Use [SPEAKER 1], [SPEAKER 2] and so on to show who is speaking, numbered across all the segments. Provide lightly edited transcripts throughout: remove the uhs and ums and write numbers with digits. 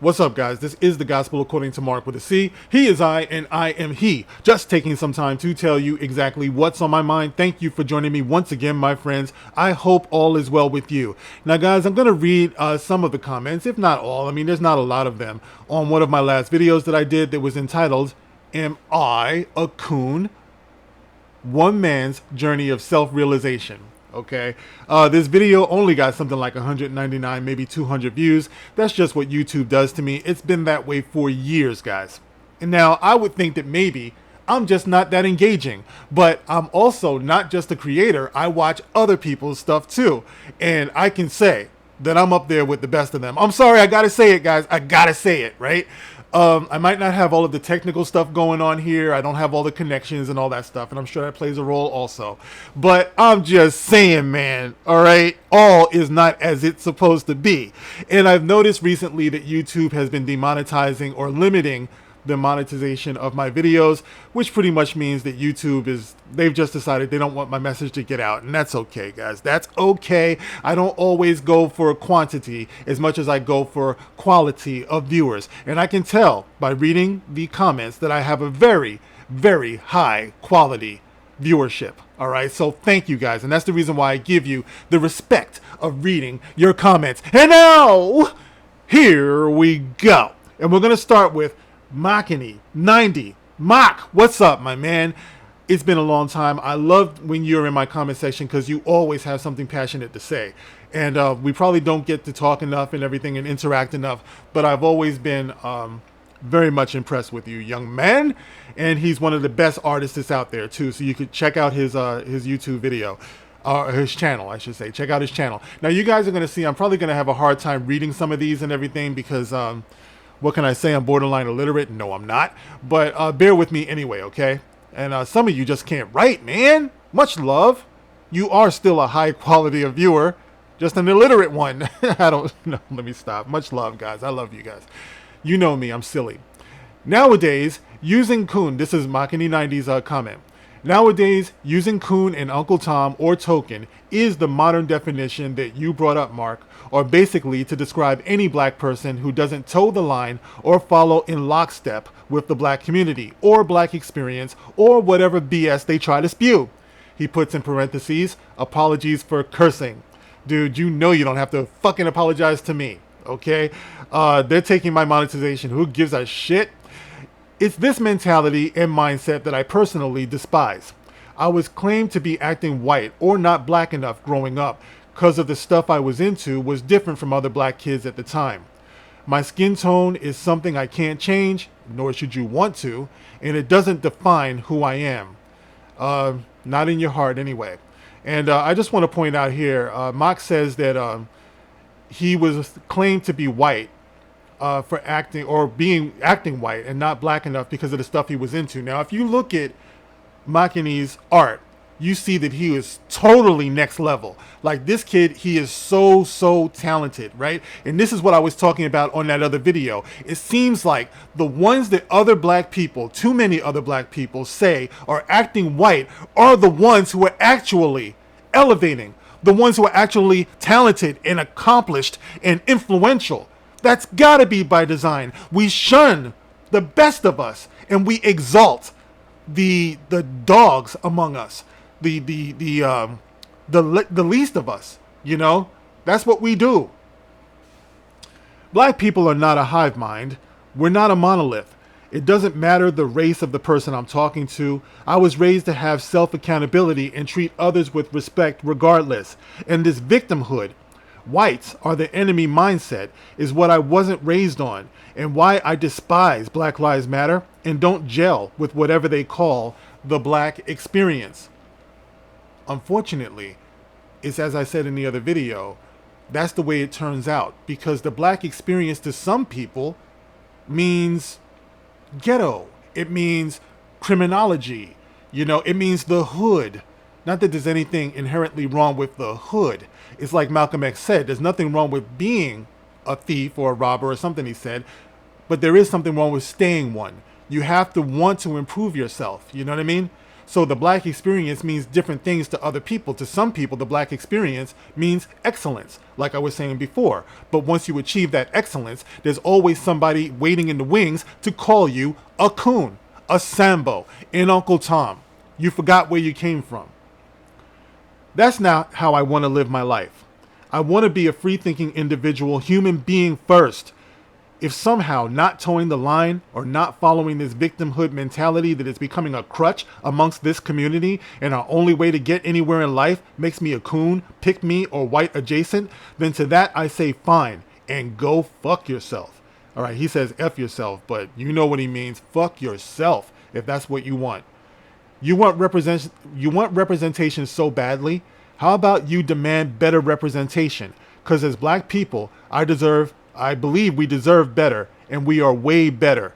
[SPEAKER 1] What's up, guys? This is the Gospel According to Mark with a C. He is I, and I am he. Just taking some time to tell you exactly what's on my mind. Thank you for joining me once again, my friends. I hope all is well with you. Now, guys, I'm going to read some of the comments, if not all. I mean, there's not a lot of them, on one of my last videos that I did that was entitled, Am I a Coon? One Man's Journey of Self-Realization. Okay, this video only got something like 199, maybe 200 views. That's just what YouTube does to me. It's been that way for years, guys. And now I would think that maybe I'm just not that engaging, but I'm also not just a creator. I watch other people's stuff too, and I can say that I'm up there with the best of them. I'm sorry, I gotta say it, guys. I gotta say it, right? I might not have all of the technical stuff going on here. I don't have all the connections and all that stuff, and I'm sure that plays a role also. But I'm just saying, man, all right? All is not as it's supposed to be. And I've noticed recently that YouTube has been demonetizing or limiting the monetization of my videos, which pretty much means that they've just decided they don't want my message to get out. And that's okay, guys. That's okay. I don't always go for quantity as much as I go for quality of viewers. And I can tell by reading the comments that I have a very, very high quality viewership. All right. So thank you, guys. And that's the reason why I give you the respect of reading your comments. And now, here we go. And we're going to start with Makini90. Mock, what's up, my man? It's been a long time. I love when you're in my comment section because you always have something passionate to say. And we probably don't get to talk enough and everything and interact enough, but I've always been very much impressed with you, young man. And he's one of the best artists that's out there too. So you could check out his YouTube video. His channel, I should say. Check out his channel. Now, you guys are going to see I'm probably going to have a hard time reading some of these and everything because what can I say? I'm borderline illiterate. No, I'm not. But bear with me anyway, okay? And some of you just can't write, man. Much love. You are still a high quality of viewer. Just an illiterate one. I don't know. Let me stop. Much love, guys. I love you guys. You know me. I'm silly. Nowadays, using coon. This is Makini90's comment. Nowadays, using coon and Uncle Tom or token is the modern definition that you brought up, Mark, or basically to describe any black person who doesn't toe the line or follow in lockstep with the black community or black experience or whatever BS they try to spew. He puts in parentheses, apologies for cursing. Dude, you know you don't have to fucking apologize to me, okay? They're taking my monetization. Who gives a shit? It's this mentality and mindset that I personally despise. I was claimed to be acting white or not black enough growing up because of the stuff I was into was different from other black kids at the time. My skin tone is something I can't change, nor should you want to, and it doesn't define who I am. Not in your heart anyway. And I just want to point out here, Mock says that he was claimed to be white for acting or acting white and not black enough because of the stuff he was into. Now, if you look at Makini's art, you see that he is totally next level. Like this kid, he is so talented, right? And this is what I was talking about on that other video. It seems like the ones that other black people, too many other black people say are acting white are the ones who are actually elevating, the ones who are actually talented and accomplished and influential. That's gotta be by design. We shun the best of us and we exalt the dogs among us, the least of us. You know, that's what we do. Black people are not a hive mind. We're not a monolith. It doesn't matter the race of the person I'm talking to. I was raised to have self-accountability and treat others with respect regardless. And this victimhood, whites are the enemy mindset, is what I wasn't raised on and why I despise Black Lives Matter and don't gel with whatever they call the black experience. Unfortunately, it's as I said in the other video, that's the way it turns out because the black experience to some people means ghetto. It means criminology. You know, it means the hood. Not that there's anything inherently wrong with the hood. It's like Malcolm X said, there's nothing wrong with being a thief or a robber or something he said, but there is something wrong with staying one. You have to want to improve yourself. You know what I mean? So the black experience means different things to other people. To some people, the black experience means excellence, like I was saying before. But once you achieve that excellence, there's always somebody waiting in the wings to call you a coon, a Sambo, an Uncle Tom. You forgot where you came from. That's not how I want to live my life. I want to be a free-thinking individual, human being first. If somehow not towing the line or not following this victimhood mentality that is becoming a crutch amongst this community and our only way to get anywhere in life makes me a coon, pick me, or white adjacent, then to that I say fine and go fuck yourself. All right, he says F yourself, but you know what he means. Fuck yourself if that's what you want. You want representation so badly. How about you demand better representation? Because as black people, I believe we deserve better, and we are way better.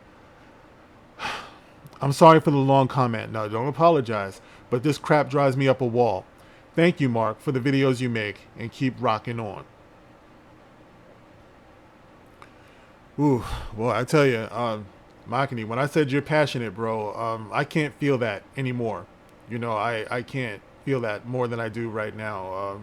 [SPEAKER 1] I'm sorry for the long comment. No, don't apologize, but this crap drives me up a wall. Thank you, Mark, for the videos you make, and keep rocking on. Ooh, well, I tell you, Makini, when I said you're passionate, bro, I can't feel that anymore. You know, I can't feel that more than I do right now.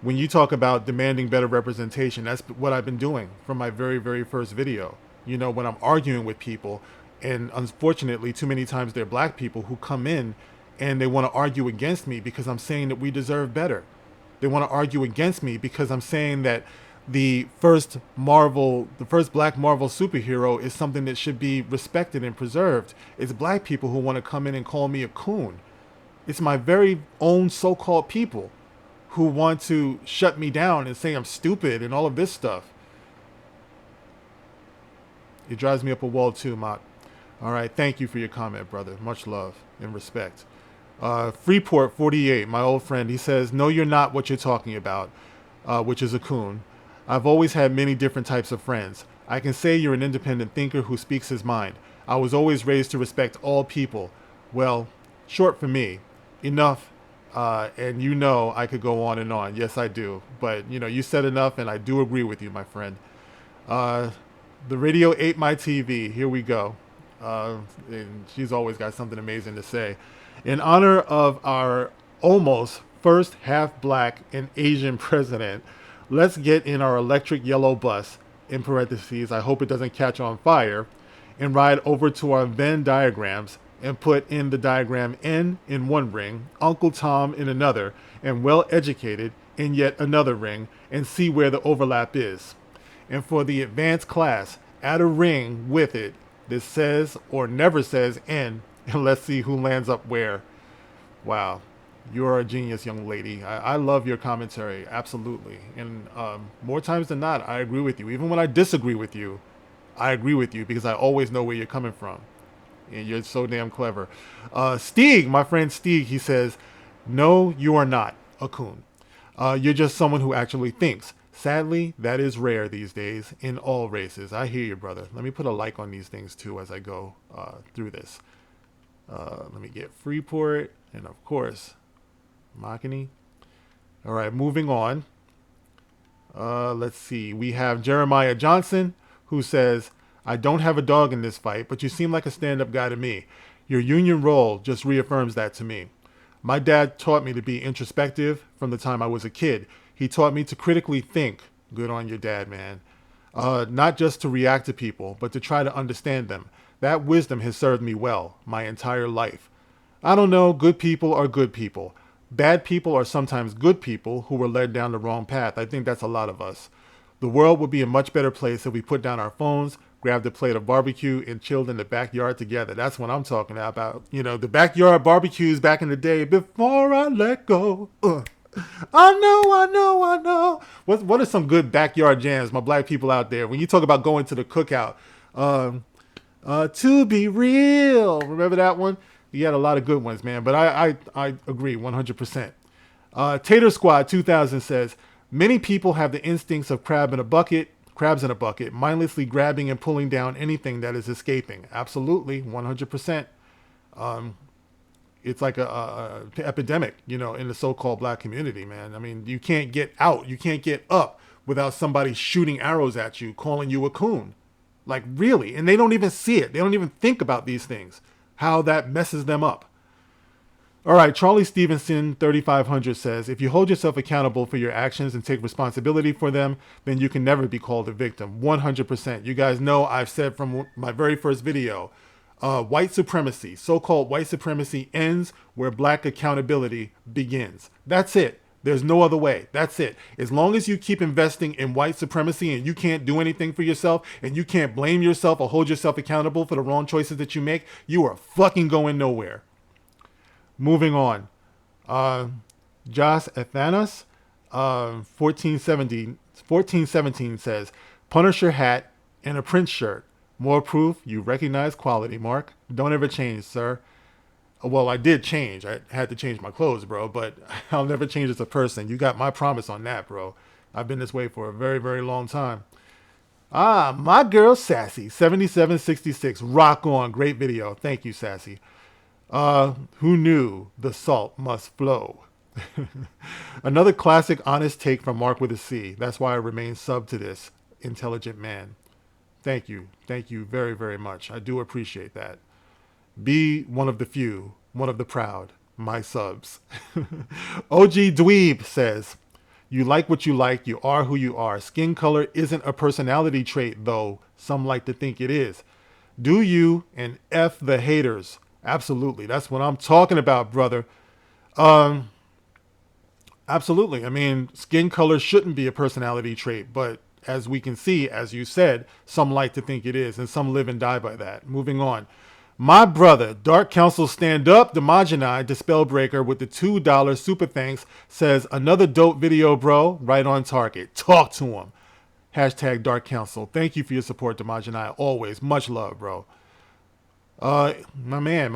[SPEAKER 1] When you talk about demanding better representation, that's what I've been doing from my very, very first video. You know, when I'm arguing with people, and unfortunately, too many times they're black people who come in and they want to argue against me because I'm saying that we deserve better. They want to argue against me because I'm saying that the first black Marvel superhero is something that should be respected and preserved. It's black people who want to come in and call me a coon. It's my very own so-called people who want to shut me down and say I'm stupid and all of this stuff. It drives me up a wall too, Mott. All right, thank you for your comment, brother. Much love and respect. Freeport 48, my old friend, he says, no, you're not what you're talking about, which is a coon. I've always had many different types of friends. I can say you're an independent thinker who speaks his mind. I was always raised to respect all people. Well, short for me. Enough. And you know I could go on and on. Yes, I do. But, you know, you said enough, and I do agree with you, my friend. The radio ate my TV. Here we go. And she's always got something amazing to say. In honor of our almost first half-black and Asian president, let's get in our electric yellow bus, in parentheses, I hope it doesn't catch on fire, and ride over to our Venn diagrams and put in the diagram N in one ring, Uncle Tom in another, and well-educated in yet another ring, and see where the overlap is. And for the advanced class, add a ring with it that says or never says N, and let's see who lands up where. Wow, you're a genius, young lady. I love your commentary, absolutely. And more times than not, I agree with you. Even when I disagree with you, I agree with you because I always know where you're coming from. And you're so damn clever. Stieg, my friend Stieg, he says, no, you are not a coon. You're just someone who actually thinks. Sadly, that is rare these days in all races. I hear you, brother. Let me put a like on these things, too, as I go through this. Let me get Freeport and, of course, Makini. All right, moving on. Let's see. We have Jeremiah Johnson, who says, I don't have a dog in this fight, but you seem like a stand-up guy to me. Your union role just reaffirms that to me. My dad taught me to be introspective from the time I was a kid. He taught me to critically think. Good on your dad, man. Not just to react to people, but to try to understand them. That wisdom has served me well my entire life. I don't know, good people are good people. Bad people are sometimes good people who were led down the wrong path. I think that's a lot of us. The world would be a much better place if we put down our phones, grabbed a plate of barbecue, and chilled in the backyard together. That's what I'm talking about. You know, the backyard barbecues back in the day. Before I let go. I know. What are some good backyard jams, my black people out there? When you talk about going to the cookout, to be real. Remember that one? You had a lot of good ones, man. But I agree 100%. Tater Squad 2000 says, many people have the instincts of crabs in a bucket, mindlessly grabbing and pulling down anything that is escaping. Absolutely, 100%. It's like a epidemic, you know, in the so-called black community, man. I mean, you can't get out, you can't get up without somebody shooting arrows at you, calling you a coon. Like, really? And they don't even see it. They don't even think about these things, how that messes them up. All right, Charlie Stevenson 3500 says, if you hold yourself accountable for your actions and take responsibility for them, then you can never be called a victim. 100%. You guys know I've said from my very first video, white supremacy, so-called white supremacy ends where black accountability begins. That's it. There's no other way. That's it. As long as you keep investing in white supremacy and you can't do anything for yourself and you can't blame yourself or hold yourself accountable for the wrong choices that you make, you are fucking going nowhere. Moving on. Josh Athanas, 1417 says, Punisher hat and a Prince shirt. More proof you recognize quality, Mark. Don't ever change, sir. Well, I did change. I had to change my clothes, bro, but I'll never change as a person. You got my promise on that, bro. I've been this way for a very, very long time. My girl Sassy, 7766. Rock on. Great video. Thank you, Sassy. Who knew the salt must flow? Another classic honest take from Mark with a C. That's why I remain sub to this intelligent man. Thank you. Thank you very, very much. I do appreciate that. Be one of the few, one of the proud, my subs. OG Dweeb says, you like what you like, you are who you are. Skin color isn't a personality trait, though some like to think it is. Do you, and F the haters. Absolutely. That's what I'm talking about, brother. Absolutely. I mean, skin color shouldn't be a personality trait, but as we can see, as you said, some like to think it is, and some live and die by that. Moving on. My brother, Dark Council Stand Up, Demogeni, Dispelbreaker with the $2 super thanks, says, another dope video, bro. Right on target. Talk to him. Hashtag Dark Council. Thank you for your support, Demogeni. Always. Much love, bro. My man,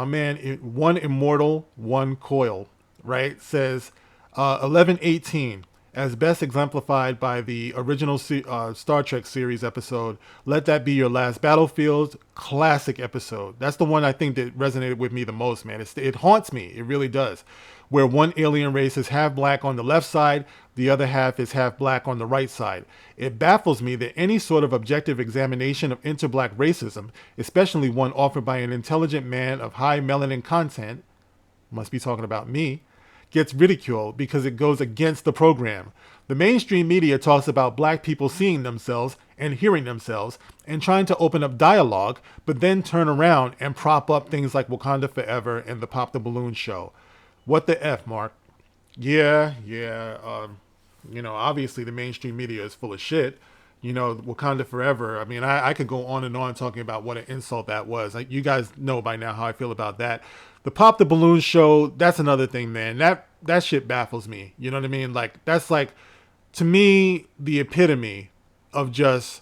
[SPEAKER 1] one immortal, one coil, right? Says 1118, as best exemplified by the original Star Trek series episode, Let That Be Your Last Battlefield. Classic episode. That's the one I think that resonated with me the most, man. It haunts me. It really does. Where one alien race is half black on the left side, the other half is half black on the right side. It baffles me that any sort of objective examination of interblack racism, especially one offered by an intelligent man of high melanin content, must be talking about me, gets ridiculed because it goes against the program. The mainstream media talks about black people seeing themselves and hearing themselves and trying to open up dialogue, but then turn around and prop up things like Wakanda Forever and the Pop the Balloon show. What the F, Mark? Yeah. Obviously the mainstream media is full of shit. Wakanda Forever. I mean, I could go on and on talking about what an insult that was. Like, you guys know by now how I feel about that. The Pop the Balloon show, that's another thing, man. That shit baffles me. You know what I mean? Like, that's like, to me, the epitome of just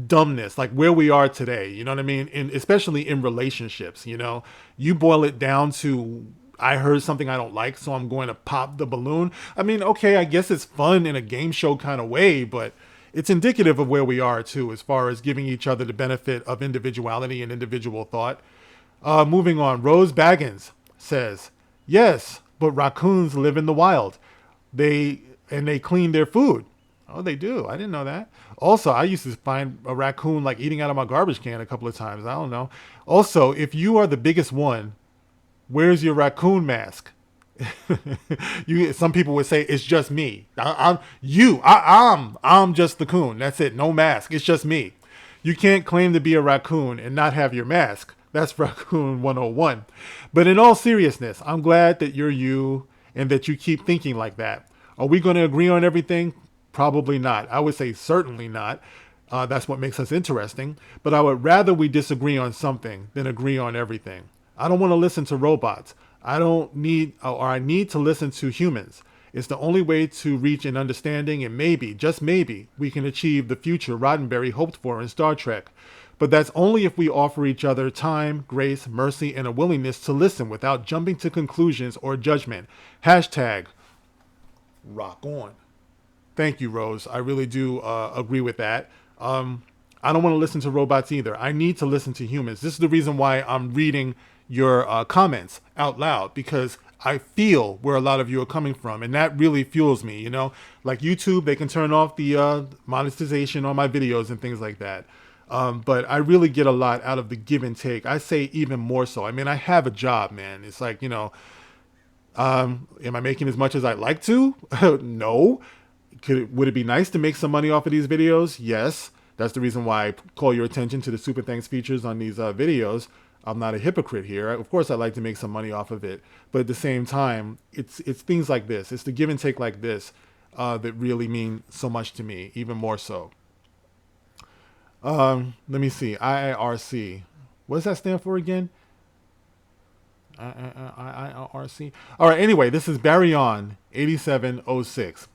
[SPEAKER 1] dumbness, like where we are today. You know what I mean? Especially in relationships, you boil it down to, I heard something I don't like, so I'm going to pop the balloon. I mean, okay, I guess it's fun in a game show kind of way, but it's indicative of where we are too, as far as giving each other the benefit of individuality and individual thought. Moving on, Rose Baggins says, yes, but raccoons live in the wild. They clean their food. Oh, they do. I didn't know that. Also, I used to find a raccoon like eating out of my garbage can a couple of times. I don't know. Also, if you are the biggest one, where's your raccoon mask? Some people would say it's just me. I'm just the coon. That's it. No mask. It's just me. You can't claim to be a raccoon and not have your mask. That's Raccoon 101. But in all seriousness, I'm glad that you're you and that you keep thinking like that. Are we going to agree on everything? Probably not. I would say certainly not. That's what makes us interesting. But I would rather we disagree on something than agree on everything. I don't want to listen to robots. I need to listen to humans. It's the only way to reach an understanding, and maybe, just maybe, we can achieve the future Roddenberry hoped for in Star Trek. But that's only if we offer each other time, grace, mercy, and a willingness to listen without jumping to conclusions or judgment. Hashtag rock on. Thank you, Rose. I really do agree with that. I don't want to listen to robots either. I need to listen to humans. This is the reason why I'm reading your comments out loud, because I feel where a lot of you are coming from, and that really fuels me. Like YouTube, they can turn off the monetization on my videos and things like that. But I really get a lot out of the give and take. I say even more so. I mean, I have a job, man. It's like, am I making as much as I'd like to? No. Would it be nice to make some money off of these videos? Yes. That's the reason why I call your attention to the super thanks features on these videos. I'm not a hypocrite here. Of course, I'd like to make some money off of it, but at the same time, it's things like this. It's the give and take like this that really mean so much to me, even more so. Let me see. IIRC. What does that stand for again? IIRC. All right. Anyway, this is Barry on 8706.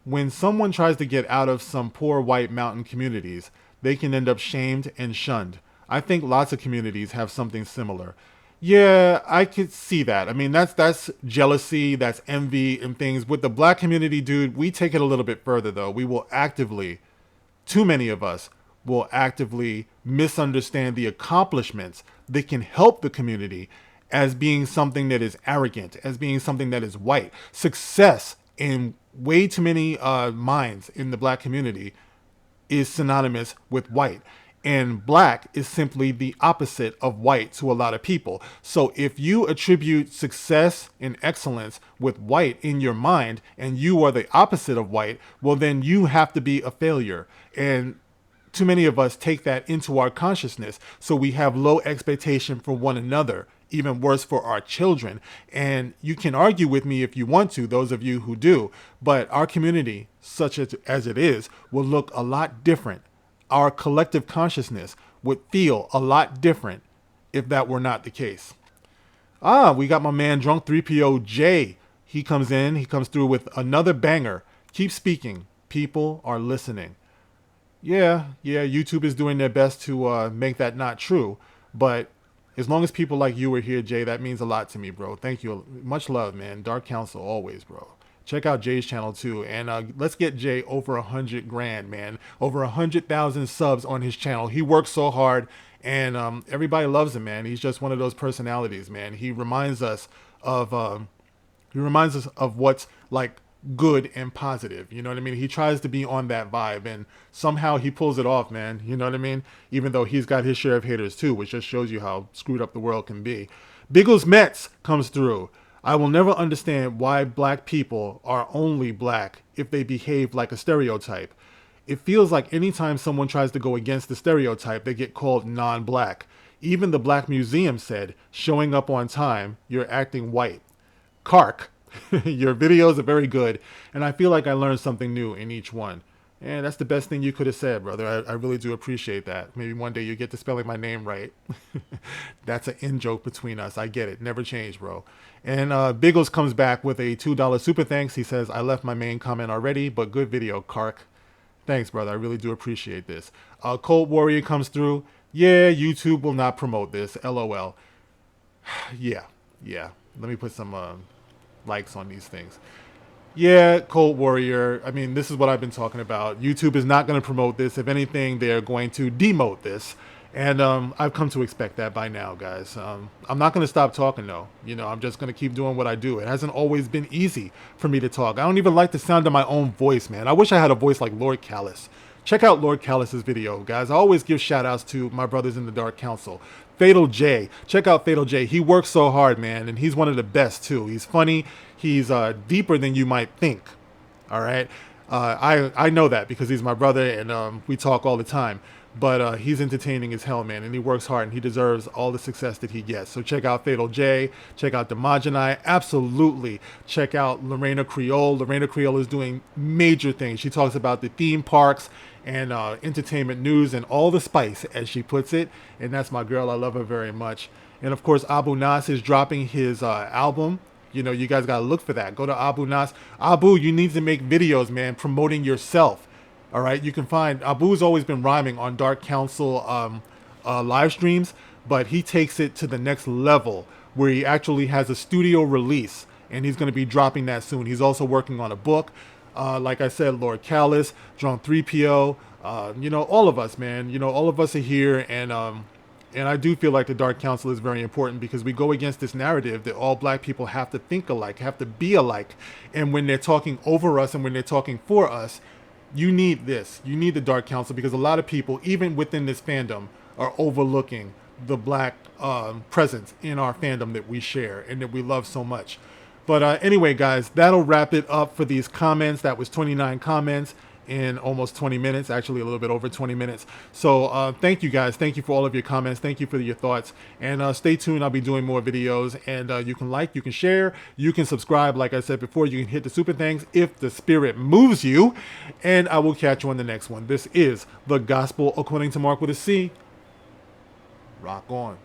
[SPEAKER 1] When someone tries to get out of some poor white mountain communities, they can end up shamed and shunned. I think lots of communities have something similar. Yeah, I could see that. I mean, that's jealousy, that's envy and things. With the black community, dude, we take it a little bit further though. We will actively, too many of us will actively misunderstand the accomplishments that can help the community as being something that is arrogant, as being something that is white. Success in way too many minds in the black community is synonymous with white. And black is simply the opposite of white to a lot of people. So if you attribute success and excellence with white in your mind and you are the opposite of white, well, then you have to be a failure. And too many of us take that into our consciousness. So we have low expectation for one another, even worse for our children. And you can argue with me if you want to, those of you who do, but our community, such as it is, will look a lot different. Our collective consciousness would feel a lot different if that were not the case. We got my man Drunk 3PO Jay. He comes through with another banger. Keep speaking. People are listening. Yeah, YouTube is doing their best to make that not true. But as long as people like you are here, Jay, that means a lot to me, bro. Thank you. Much love, man. Dark Council always, bro. Check out Jay's channel too, and let's get Jay over 100 grand, man. Over 100,000 subs on his channel. He works so hard, and everybody loves him, man. He's just one of those personalities, man. He reminds us of what's like good and positive. You know what I mean? He tries to be on that vibe, and somehow he pulls it off, man. You know what I mean? Even though he's got his share of haters too, which just shows you how screwed up the world can be. Biggles Mets comes through. I will never understand why black people are only black if they behave like a stereotype. It feels like anytime someone tries to go against the stereotype, they get called non-black. Even the Black Museum said, showing up on time, you're acting white. Kark, your videos are very good, and I feel like I learned something new in each one. And that's the best thing you could have said, brother. I really do appreciate that. Maybe one day you get to spelling my name right. That's an in-joke between us. I get it. Never change, bro. And Biggles comes back with a $2 super thanks. He says, I left my main comment already, but good video, Kark. Thanks, brother. I really do appreciate this. Cold Warrior comes through. Yeah, YouTube will not promote this. LOL. Yeah. Let me put some likes on these things. Yeah, Cold Warrior. I mean, this is what I've been talking about. YouTube is not going to promote this. If anything, they're going to demote this. And I've come to expect that by now, guys. I'm not going to stop talking, though. I'm just going to keep doing what I do. It hasn't always been easy for me to talk. I don't even like the sound of my own voice, man. I wish I had a voice like Lord Callus. Check out Lord Callus's video, guys. I always give shout-outs to my brothers in the Dark Council. Fatal J. Check out Fatal J. He works so hard, man, and he's one of the best, too. He's funny. He's deeper than you might think, all right? I know that because he's my brother, and we talk all the time. But he's entertaining as hell, man, and he works hard, and he deserves all the success that he gets. So check out Fatal J, check out Demogeni, absolutely. Check out Lorena Creole. Lorena Creole is doing major things. She talks about the theme parks and entertainment news and all the spice, as she puts it, and that's my girl. I love her very much. And of course, Abu Nas is dropping his album. You guys gotta look for that. Go to Abu Nas. Abu, you need to make videos, man, promoting yourself. All right, you can find Abu's always been rhyming on Dark Council live streams, but he takes it to the next level where he actually has a studio release, and he's going to be dropping that soon. He's also working on a book. Like I said, Lord Callus, Drunk 3PO, all of us, man. All of us are here, and I do feel like the Dark Council is very important because we go against this narrative that all black people have to think alike, have to be alike, and when they're talking over us and when they're talking for us, You need this. You need the Dark Council because a lot of people, even within this fandom, are overlooking the black presence in our fandom that we share and that we love so much. But anyway, guys, that'll wrap it up for these comments. That was 29 comments in almost 20 minutes, actually a little bit over 20 minutes. So thank you guys. Thank you for all of your comments. Thank you for your thoughts. And stay tuned. I'll be doing more videos. And you can like, you can share, you can subscribe. Like I said before, you can hit the super thanks if the spirit moves you. And I will catch you on the next one. This is The Gospel According to Mark with a C. Rock on.